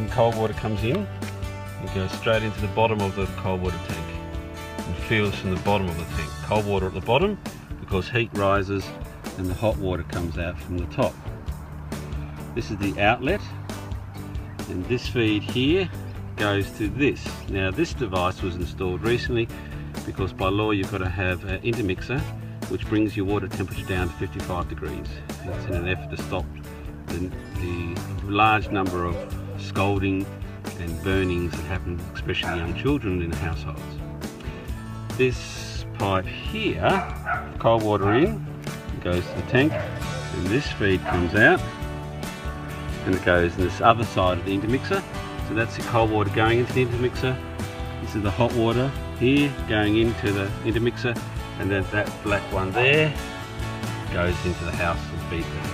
when cold water comes in, it goes straight into the bottom of the cold water tank and fills from the bottom of the tank. Cold water at the bottom because heat rises and the hot water comes out from the top. This is the outlet, and this feed here goes to this. Now this device was installed recently because by law you've got to have an intermixer which brings your water temperature down to 55 degrees. It's in an effort to stop the large number of scalding and burnings that happen, especially young children in households. This pipe here, cold water in, goes to the tank, and this feed comes out and it goes in this other side of the intermixer. So that's the cold water going into the intermixer. This is the hot water here going into the intermixer, and then that black one there goes into the house and feeds it.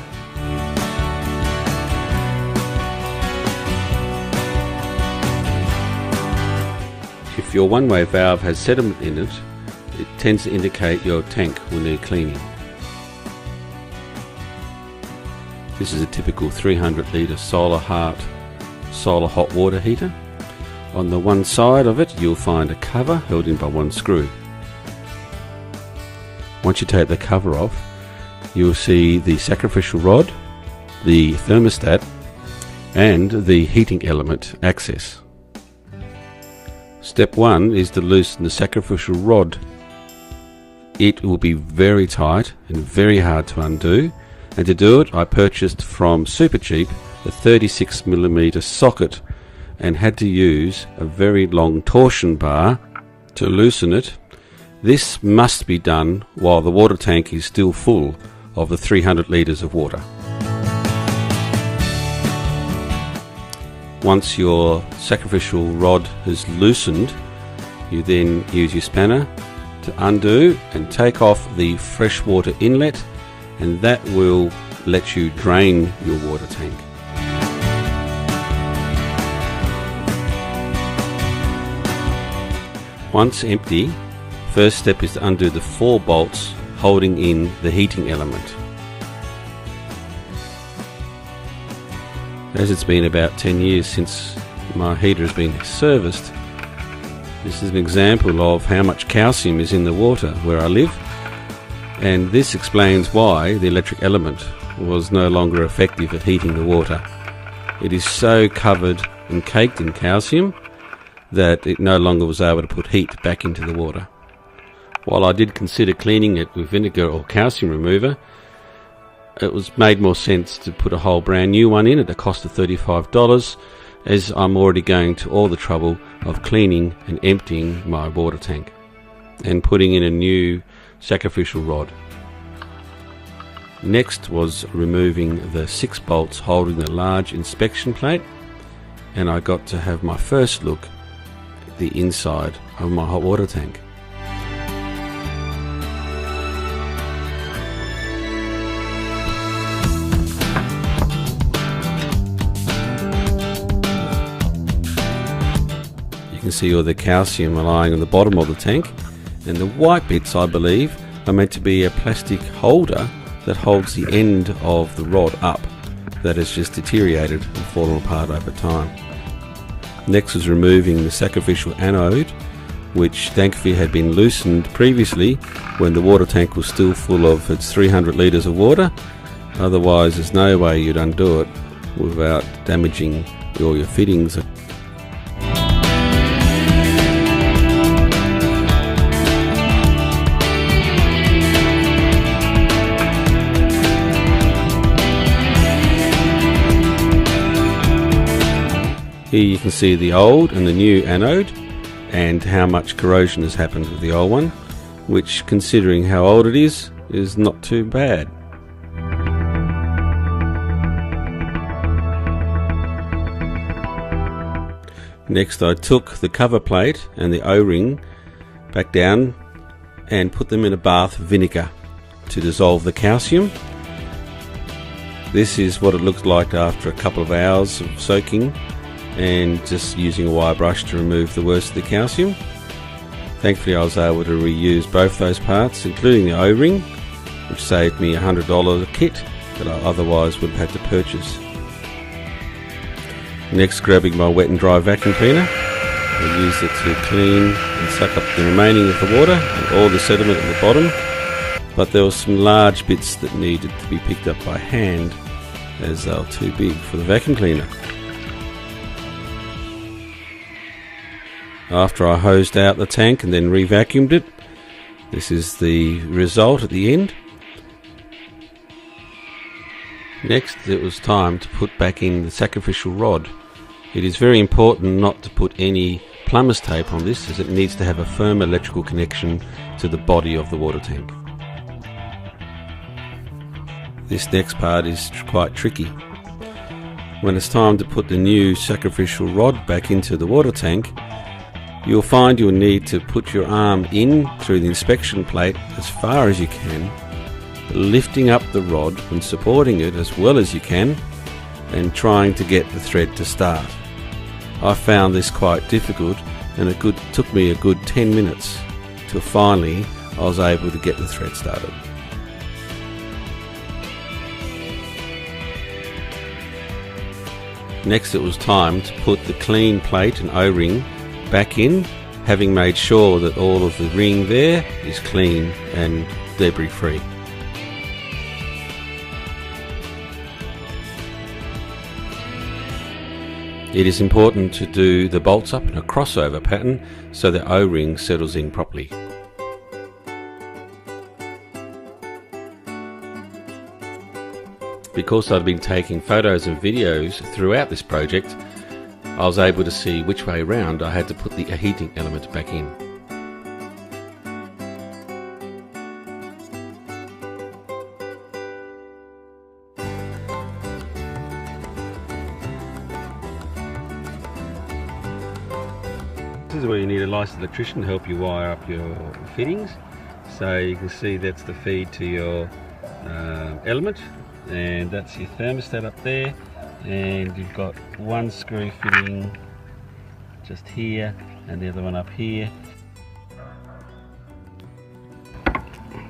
If your one-way valve has sediment in it, it tends to indicate your tank will need cleaning. This is a typical 300 litre Solahart solar hot water heater. On the one side of it you'll find a cover held in by one screw. Once you take the cover off, you'll see the sacrificial rod, the thermostat and the heating element access. Step 1 is to loosen the sacrificial rod. It will be very tight and very hard to undo, and to do it I purchased from Supercheap a 36mm socket and had to use a very long torsion bar to loosen it. This must be done while the water tank is still full of the 300 litres of water. Once your sacrificial rod has loosened, you then use your spanner to undo and take off the freshwater inlet, and that will let you drain your water tank. Once empty, first step is to undo the 4 bolts holding in the heating element. As it's been about 10 years since my heater has been serviced, this is an example of how much calcium is in the water where I live, and this explains why the electric element was no longer effective at heating the water. It is so covered and caked in calcium that it no longer was able to put heat back into the water. While I did consider cleaning it with vinegar or calcium remover, it was made more sense to put a whole brand new one in at a cost of $35, as I'm already going to all the trouble of cleaning and emptying my water tank and putting in a new sacrificial rod. Next was removing the 6 bolts holding the large inspection plate, and I got to have my first look at the inside of my hot water tank. You can see all the calcium lying on the bottom of the tank, and the white bits, I believe, are meant to be a plastic holder that holds the end of the rod up that has just deteriorated and fallen apart over time. Next was removing the sacrificial anode, which thankfully had been loosened previously when the water tank was still full of its 300 litres of water. Otherwise there's no way you'd undo it without damaging all your fittings. Here you can see the old and the new anode and how much corrosion has happened with the old one, which, considering how old it is not too bad. Next I took the cover plate and the O-ring back down and put them in a bath of vinegar to dissolve the calcium. This is what it looks like after a couple of hours of soaking and just using a wire brush to remove the worst of the calcium. Thankfully I was able to reuse both those parts, including the O-ring, which saved me $100 a kit that I otherwise would have had to purchase. Next, grabbing my wet and dry vacuum cleaner, I use it to clean and suck up the remaining of the water and all the sediment at the bottom, but there were some large bits that needed to be picked up by hand as they were too big for the vacuum cleaner. After I hosed out the tank and then re-vacuumed it, this is the result at the end. Next, it was time to put back in the sacrificial rod. It is very important not to put any plumber's tape on this, as it needs to have a firm electrical connection to the body of the water tank. This next part is quite tricky. When it's time to put the new sacrificial rod back into the water tank, you'll find you'll need to put your arm in through the inspection plate as far as you can, lifting up the rod and supporting it as well as you can, and trying to get the thread to start. I found this quite difficult, and it took me a good 10 minutes till finally I was able to get the thread started. Next, it was time to put the clean plate and O-ring back in, having made sure that all of the ring there is clean and debris free. It is important to do the bolts up in a crossover pattern so the O-ring settles in properly. Because I'd been taking photos and videos throughout this project, I was able to see which way round I had to put the heating element back in. This is where you need a licensed electrician to help you wire up your fittings. So you can see that's the feed to your element, and that's your thermostat up there, and you've got one screw fitting just here and the other one up here.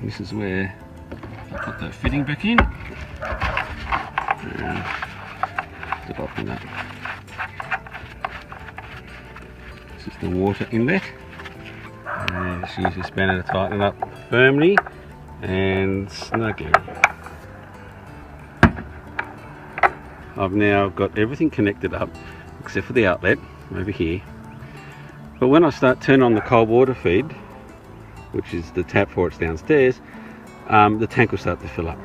This is where I put that fitting back in and to open that. This is the water inlet, and just use your spanner to tighten it up firmly and snugly. I've now got everything connected up except for the outlet over here. But when I start turning on the cold water feed, which is the tap for it's downstairs, the tank will start to fill up.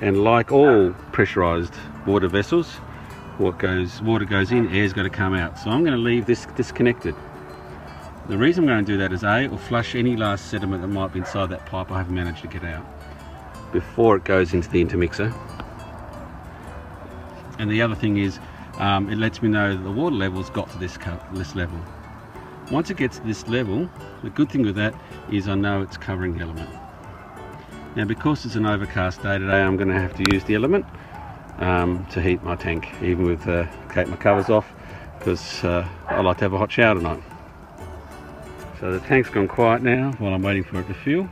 And like all pressurized water vessels, water goes in, air's got to come out. So I'm going to leave this disconnected. The reason I'm going to do that is A, it will flush any last sediment that might be inside that pipe I haven't managed to get out before it goes into the intermixer. And the other thing is, it lets me know that the water level's got to this level. Once it gets to this level, the good thing with that is I know it's covering the element. Now, because it's an overcast day today, I'm going to have to use the element to heat my tank, even with take my covers off, because I like to have a hot shower tonight. So the tank's gone quiet now while I'm waiting for it to fill.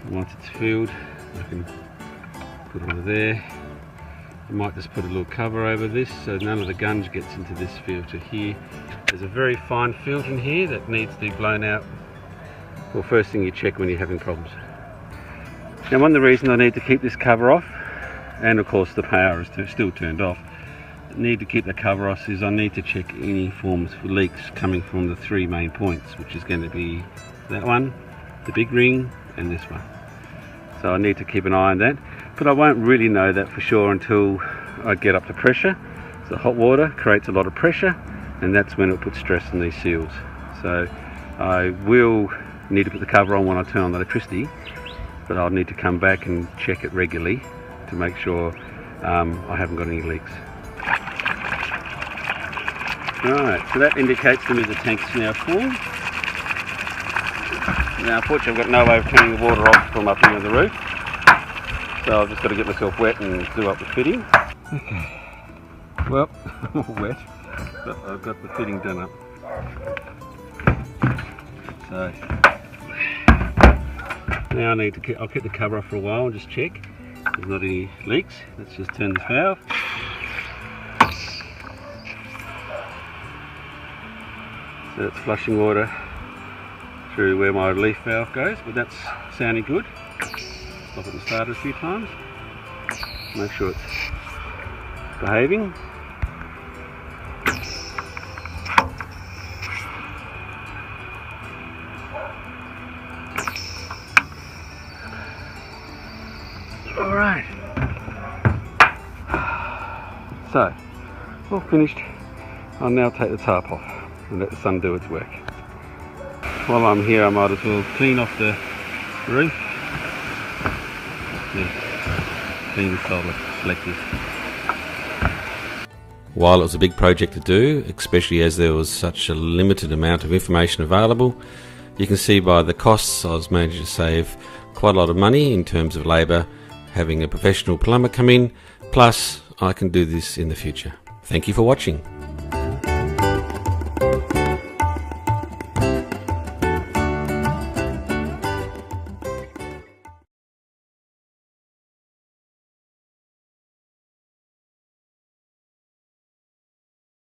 And once it's filled, I can put it over there. I might just put a little cover over this so none of the gunge gets into this filter here. There's a very fine filter in here that needs to be blown out. Well, first thing you check when you're having problems. Now, one of the reasons I need to keep this cover off, and of course the power is still turned off, I need to keep the cover off is I need to check any forms for leaks coming from the three main points, which is going to be that one, the big ring, and this one. So I need to keep an eye on that. But I won't really know that for sure until I get up to pressure. So hot water creates a lot of pressure, and that's when it puts stress on these seals. So I will need to put the cover on when I turn on the electricity, but I'll need to come back and check it regularly to make sure I haven't got any leaks. Alright, so that indicates to me the tank's now full. Now, unfortunately, I've got no way of turning the water off from up here on the roof. So I've just got to get myself wet and do up the fitting. Okay. Well, I'm all wet, but I've got the fitting done up. So now I need to I'll keep the cover off for a while and just check there's not any leaks. Let's just turn this valve. That's flushing water through where my relief valve goes, but that's sounding good. Stop it and start it a few times. Make sure it's behaving. Alright. So, all finished. I'll now take the tarp off and let the sun do its work. While I'm here, I might as well clean off the roof. Clean the solar collectors. While it was a big project to do, especially as there was such a limited amount of information available, you can see by the costs I was managing to save quite a lot of money in terms of labour, having a professional plumber come in, plus I can do this in the future. Thank you for watching.